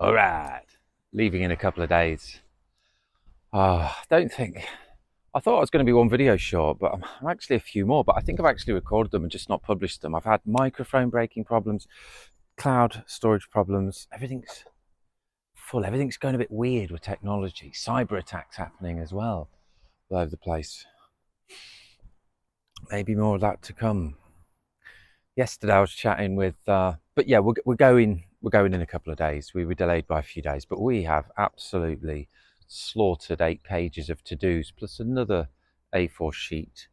All right, leaving in a couple of days. Don't think. I thought I was going to be one video short, but I'm actually a few more. But I think I've actually recorded them and just not published them. I've had microphone breaking problems, cloud storage problems. Everything's full. Everything's going a bit weird with technology. Cyber attacks happening as well all over the place. Maybe more of that to come. Yesterday I was chatting with, but yeah, we're going in a couple of days. We were delayed by a few days, but we have absolutely slaughtered 8 pages of to-dos plus another A4 sheet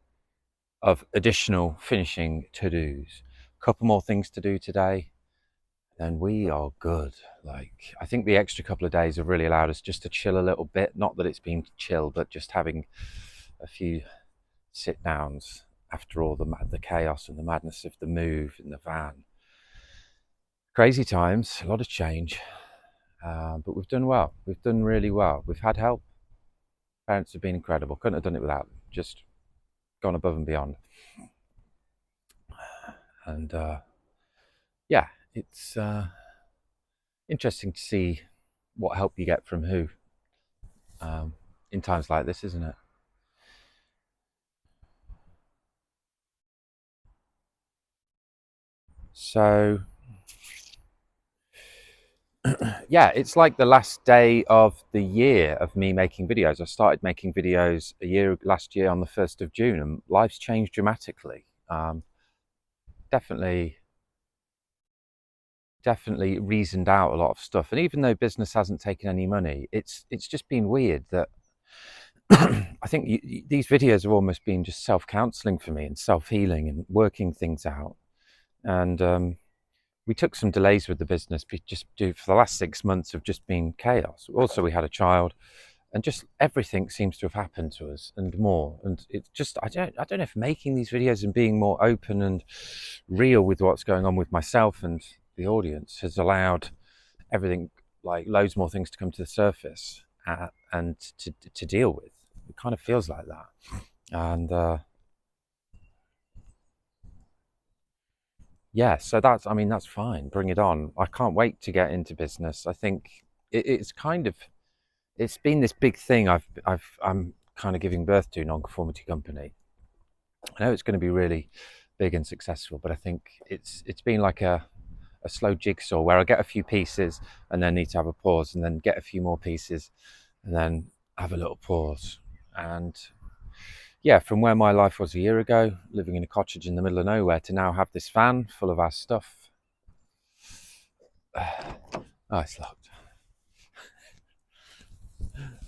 of additional finishing to-dos. A couple more things to do today, and we are good. Like, I think the extra couple of days have really allowed us just to chill a little bit. Not that it's been chill, but just having a few sit downs after all the chaos and the madness of the move in the van. Crazy times, a lot of change, but we've done well. We've done really well. We've had help. Parents have been incredible. Couldn't have done it without them. Just gone above and beyond. And yeah, it's interesting to see what help you get from who in times like this, isn't it? So yeah, it's like the last day of the year of me making videos. I started making videos last year on the 1st of June, and life's changed dramatically. Definitely reasoned out a lot of stuff. And even though business hasn't taken any money, it's just been weird that I think these videos have almost been just self-counseling for me and self-healing and working things out. And we took some delays with the business just due for the last 6 months of just being chaos. Also, we had a child, and just everything seems to have happened to us and more. And it's just I don't know if making these videos and being more open and real with what's going on with myself and the audience has allowed everything, like loads more things, to come to the surface and to deal with. It kind of feels like that. And yeah, so that's fine. Bring it on. I can't wait to get into business. I think it's been this big thing I'm kind of giving birth to, nonconformity company. I know it's going to be really big and successful, but I think it's been like a slow jigsaw where I get a few pieces and then need to have a pause, and then get a few more pieces and then have a little pause. And yeah, from where my life was a year ago, living in a cottage in the middle of nowhere, to now have this van full of our stuff. Oh, it's locked.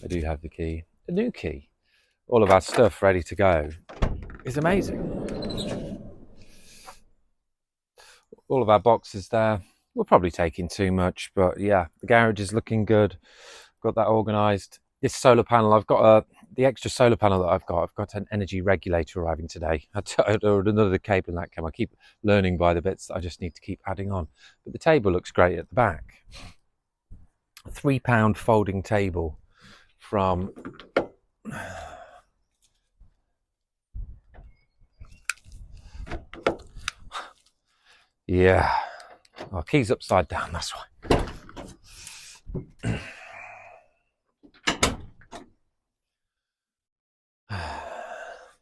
I do have the key. A new key. All of our stuff ready to go. It's amazing. All of our boxes there. We're probably taking too much, but yeah, the garage is looking good. Got that organised. This solar panel, the extra solar panel that I've got an energy regulator arriving today. I ordered another cable in that came. I keep learning by the bits that I just need to keep adding on. But the table looks great at the back. A £3 folding table from yeah. Oh, key's upside down, that's why.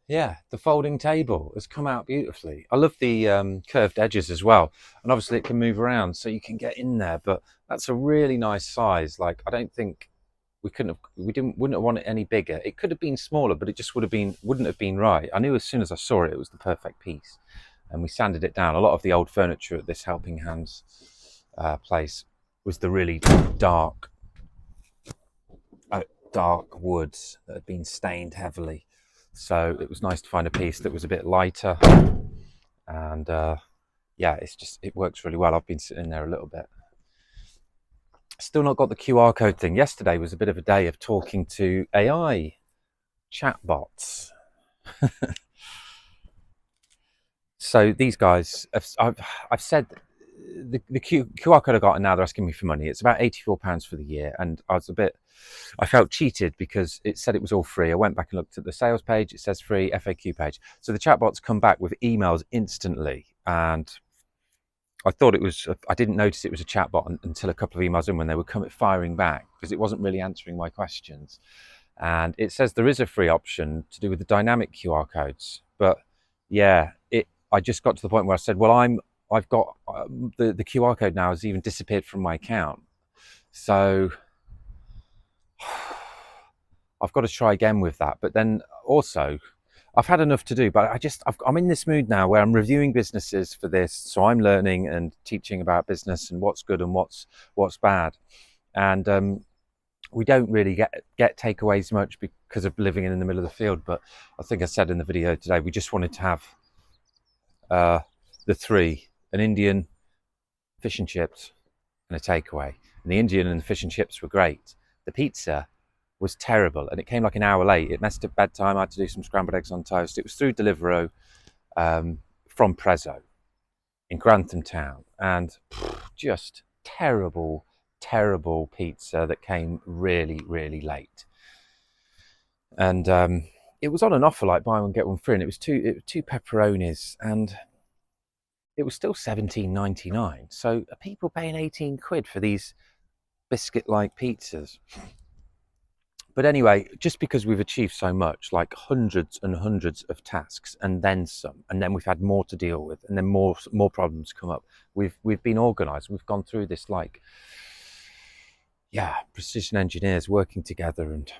Yeah, the folding table has come out beautifully. I love the curved edges as well, and obviously it can move around so you can get in there. But that's a really nice size. Like, I don't think wouldn't have wanted it any bigger. It could have been smaller, but it just wouldn't have been right. I knew as soon as I saw it, it was the perfect piece, and we sanded it down. A lot of the old furniture at this Helping Hands place was the really dark woods that had been stained heavily. So it was nice to find a piece that was a bit lighter, and yeah, it works really well. I've been sitting there a little bit. Still not got the QR code thing. Yesterday was a bit of a day of talking to AI chatbots. So these guys, I've said the QR code I got, and now they're asking me for money. It's about £84 for the year, and I felt cheated because it said it was all free. I went back and looked at the sales page. It says free, FAQ page. So the chatbots come back with emails instantly, and I thought it was, I didn't notice it was a chatbot until a couple of emails in when they were firing back, because it wasn't really answering my questions. And it says there is a free option to do with the dynamic QR codes. But yeah, I just got to the point where I said, well, I've got the QR code now has even disappeared from my account. So I've got to try again with that. But then also, I've had enough to do, but I'm in this mood now where I'm reviewing businesses for this. So I'm learning and teaching about business and what's good and what's bad. And we don't really get takeaways much because of living in the middle of the field. But I think I said in the video today, we just wanted to have the three: an Indian, fish and chips, and a takeaway. And the Indian and the fish and chips were great. The pizza was terrible, and it came like an hour late. It messed up bedtime. I had to do some scrambled eggs on toast. It was through Deliveroo from Prezzo in Grantham Town, and just terrible pizza that came really, really late. And it was on an offer like buy one get one free, and it was two pepperonis, and it was still £17.99. So are people paying 18 quid for these biscuit-like pizzas? But anyway, just because we've achieved so much, like hundreds and hundreds of tasks, and then some, and then we've had more to deal with, and then more problems come up. We've been organised. We've gone through this, like, yeah, precision engineers working together and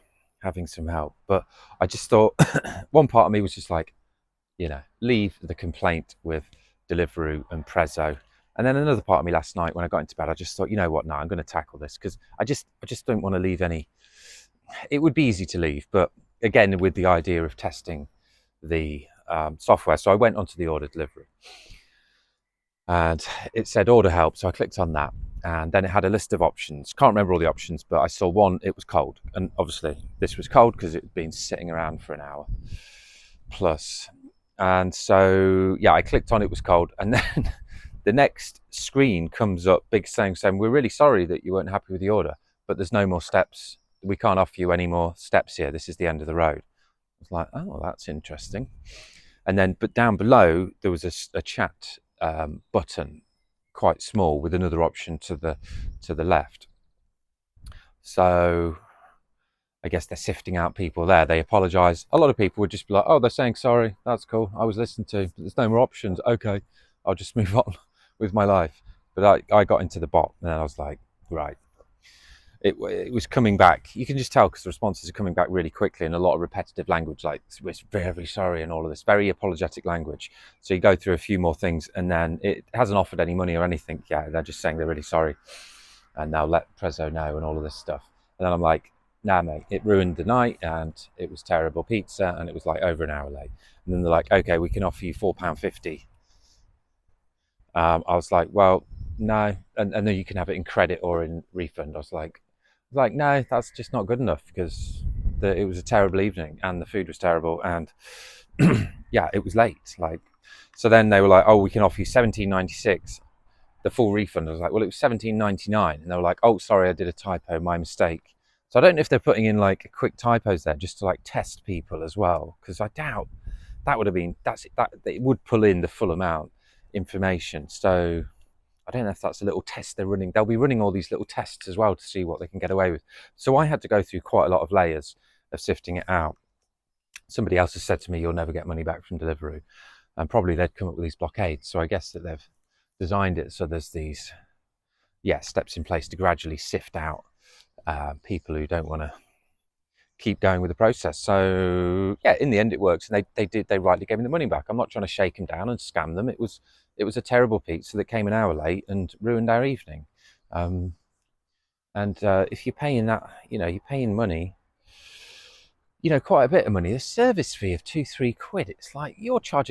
having some help. But I just thought, one part of me was just like, leave the complaint with Deliveroo and Prezzo. And then another part of me last night when I got into bed, I just thought, you know what, no, I'm going to tackle this, because I just don't want to leave any. It would be easy to leave, but again, with the idea of testing the software. So I went onto the order delivery and it said order help. So I clicked on that, and then it had a list of options. Can't remember all the options, but I saw one, it was cold. And obviously this was cold because it had been sitting around for an hour plus. And so, yeah, I clicked on it was cold. And then the next screen comes up big saying, we're really sorry that you weren't happy with the order, but there's no more steps. We can't offer you any more steps here. This is the end of the road. I was like, oh, that's interesting. And then, but down below, there was a chat button, quite small, with another option to the left. So I guess they're sifting out people there. They apologise. A lot of people would just be like, oh, they're saying sorry. That's cool. I was listened to. But there's no more options. Okay, I'll just move on with my life. But I got into the bot, and then I was like, right. It was coming back. You can just tell because the responses are coming back really quickly, and a lot of repetitive language, like we're very sorry and all of this very apologetic language. So you go through a few more things, and then it hasn't offered any money or anything. Yeah, they're just saying they're really sorry, and now let Prezzo know and all of this stuff. And then I'm like, nah, mate, it ruined the night, and it was terrible pizza, and it was like over an hour late. And then they're like, okay, we can offer you £4.50. I was like, well, no, and then you can have it in credit or in refund. I was like, no, that's just not good enough, because it was a terrible evening and the food was terrible, and yeah, it was late. Like, so then they were like, oh, we can offer you £17.96, the full refund. I was like, well, it was £17.99, and they were like, oh, sorry, I did a typo, my mistake. So I don't know if they're putting in like quick typos there just to like test people as well, because I doubt that would have been that it would pull in the full amount information. So I don't know if that's a little test they're running. They'll be running all these little tests as well to see what they can get away with. So I had to go through quite a lot of layers of sifting it out. Somebody else has said to me, you'll never get money back from Deliveroo. And probably they'd come up with these blockades. So I guess that they've designed it so there's these, steps in place to gradually sift out people who don't want to keep going with the process. So yeah, in the end it works, and they rightly gave me the money back. I'm not trying to shake them down and scam them. It was a terrible pizza that came an hour late and ruined our evening. And if you're paying that, you're paying money, quite a bit of money, a service fee of 2-3 quid. It's like you're charging